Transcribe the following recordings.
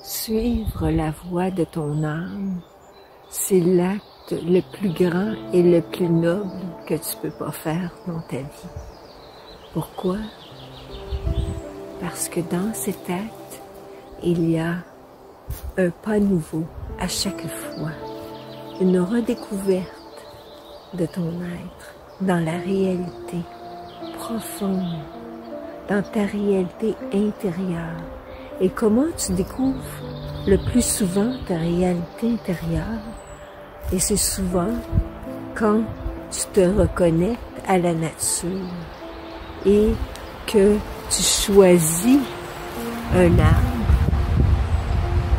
Suivre la voie de ton âme, c'est l'acte le plus grand et le plus noble que tu peux pas faire dans ta vie. Pourquoi? Parce que dans cet acte, il y a un pas nouveau à chaque fois, une redécouverte de ton être dans la réalité profonde, dans ta réalité intérieure. Et comment tu découvres le plus souvent ta réalité intérieure? Et c'est souvent quand tu te reconnectes à la nature et que tu choisis un arbre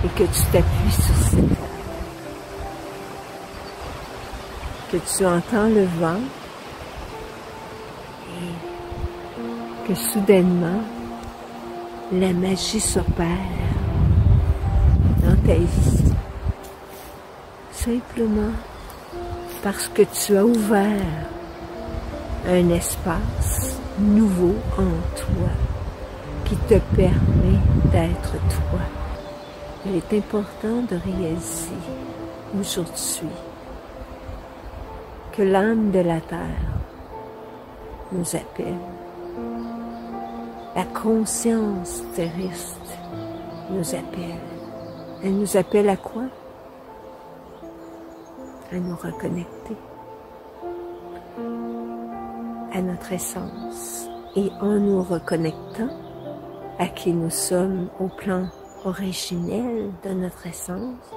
et que tu t'appuies sur cet arbre, que tu entends le vent et que soudainement la magie s'opère dans ta vie, simplement parce que tu as ouvert un espace nouveau en toi qui te permet d'être toi. Il est important de réaliser aujourd'hui que l'âme de la terre nous appelle. La conscience terrestre nous appelle. Elle nous appelle à quoi? À nous reconnecter à notre essence. Et en nous reconnectant à qui nous sommes au plan originel de notre essence,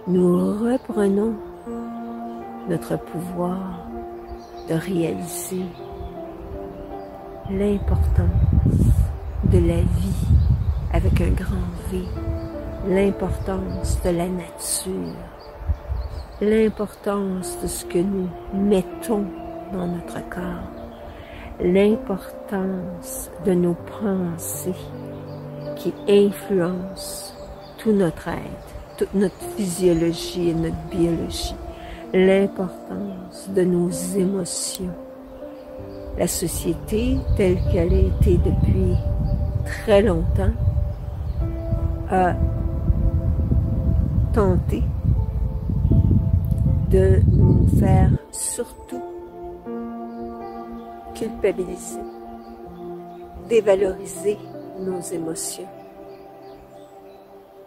nous reprenons notre pouvoir de réaliser l'importance de la vie avec un grand V, l'importance de la nature, l'importance de ce que nous mettons dans notre corps, l'importance de nos pensées qui influencent tout notre être, toute notre physiologie et notre biologie, l'importance de nos émotions. La société, telle qu'elle a été depuis très longtemps, a tenté de nous faire surtout culpabiliser, dévaloriser nos émotions,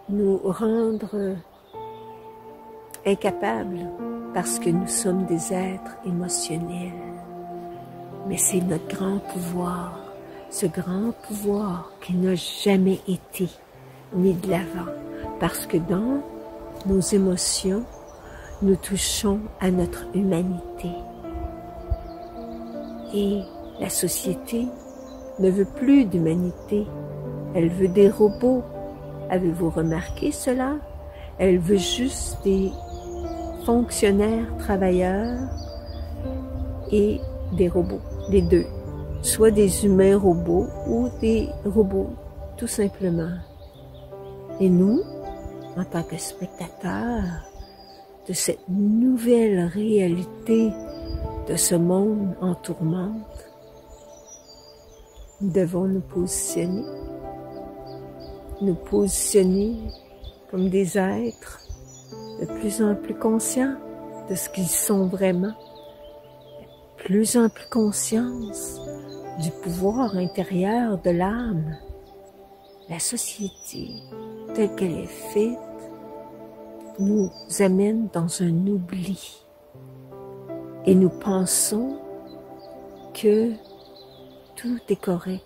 nous rendre incapables parce que nous sommes des êtres émotionnels. Mais c'est notre grand pouvoir, ce grand pouvoir qui n'a jamais été mis de l'avant. Parce que dans nos émotions, nous touchons à notre humanité. Et la société ne veut plus d'humanité, elle veut des robots. Avez-vous remarqué cela? Elle veut juste des fonctionnaires, travailleurs et des robots, les deux. Soit des humains robots ou des robots, tout simplement. Et nous, en tant que spectateurs de cette nouvelle réalité de ce monde en tourmente, nous devons nous positionner comme des êtres de plus en plus conscients de ce qu'ils sont vraiment, plus en plus conscience du pouvoir intérieur de l'âme. La société, telle qu'elle est faite, nous amène dans un oubli. Et nous pensons que tout est correct,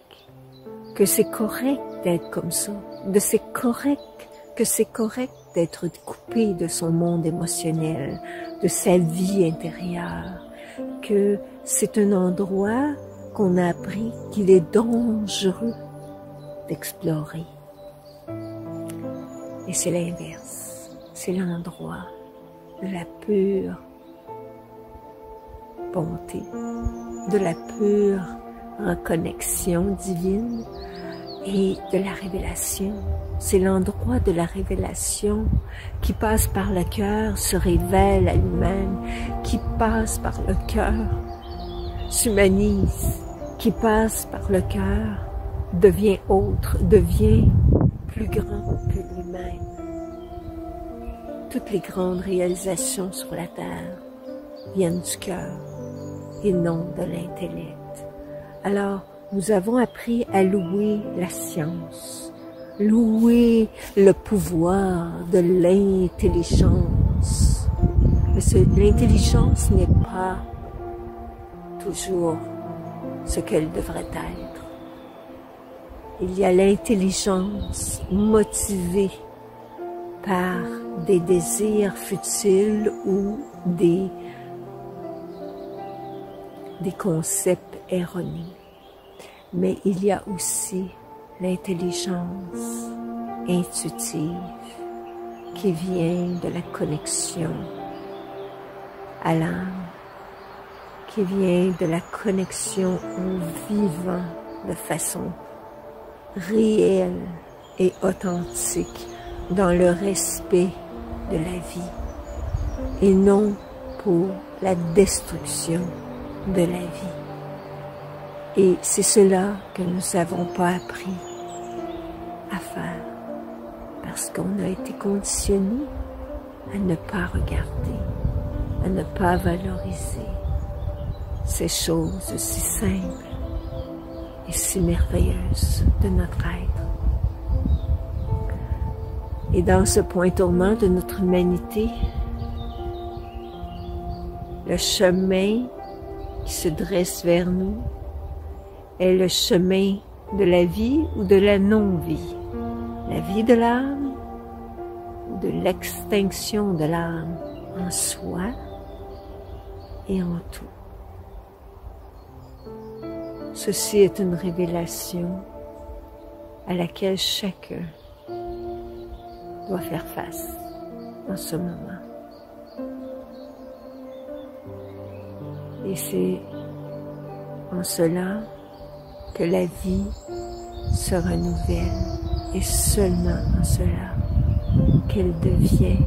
que c'est correct d'être comme ça, que c'est correct d'être coupé de son monde émotionnel, de sa vie intérieure, que c'est un endroit qu'on a appris qu'il est dangereux d'explorer. Et c'est l'inverse, c'est l'endroit de la pure bonté, de la pure reconnexion divine et de la révélation. C'est l'endroit de la révélation qui passe par le cœur, se révèle à lui-même, qui passe par le cœur, s'humanise, qui passe par le cœur, devient autre, devient plus grand que lui-même. toutes les grandes réalisations sur la terre viennent du cœur et non de l'intellect. Alors, nous avons appris à louer la science, louer le pouvoir de l'intelligence. Mais l'intelligence n'est pas toujours ce qu'elle devrait être. Il y a l'intelligence motivée par des désirs futiles ou des concepts erronés. Mais il y a aussi l'intelligence intuitive qui vient de la connexion à l'âme, qui vient de la connexion au vivant de façon réelle et authentique dans le respect de la vie et non pour la destruction de la vie. Et c'est cela que nous n'avons pas appris à faire parce qu'on a été conditionnés à ne pas regarder, à ne pas valoriser ces choses si simples et si merveilleuses de notre être. Et dans ce point tournant de notre humanité, le chemin qui se dresse vers nous est le chemin de la vie ou de la non-vie, la vie de l'âme ou de l'extinction de l'âme en soi et en tout. Ceci est une révélation à laquelle chacun doit faire face en ce moment. Et c'est en cela que la vie se renouvelle et seulement en cela qu'elle devient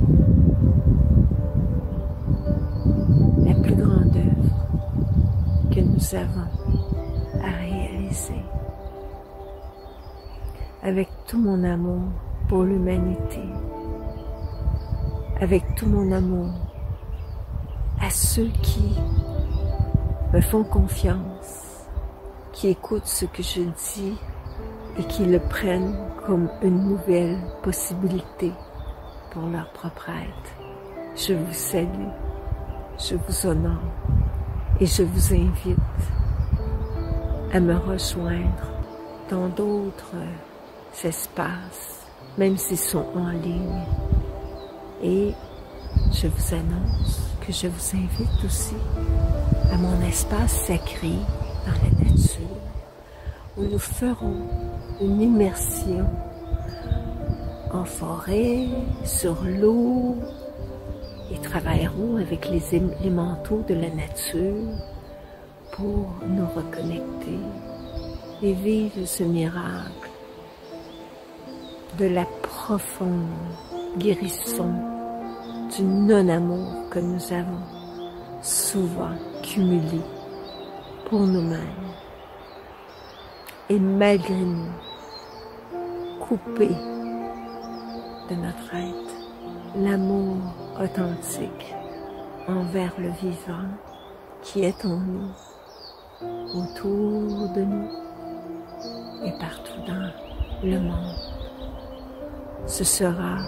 la plus grande œuvre que nous avons à réaliser. Avec tout mon amour pour l'humanité, avec tout mon amour à ceux qui me font confiance, qui écoutent ce que je dis et qui le prennent comme une nouvelle possibilité pour leur propre être. Je vous salue, je vous honore et je vous invite à me rejoindre dans d'autres espaces, même s'ils sont en ligne. Et je vous annonce que je vous invite aussi à mon espace sacré dans la nature, où nous ferons une immersion en forêt, sur l'eau, et travaillerons avec les élémentaux de la nature pour nous reconnecter et vivre ce miracle de la profonde guérison du non-amour que nous avons souvent cumulé pour nous-mêmes et malgré nous coupés de notre être, l'amour authentique envers le vivant qui est en nous, autour de nous et partout dans le monde. Ce sera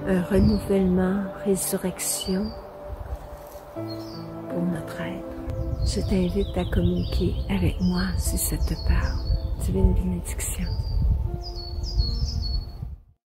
un renouvellement, résurrection pour notre être. Je t'invite à communiquer avec moi si ça te parle. Divine bénédiction.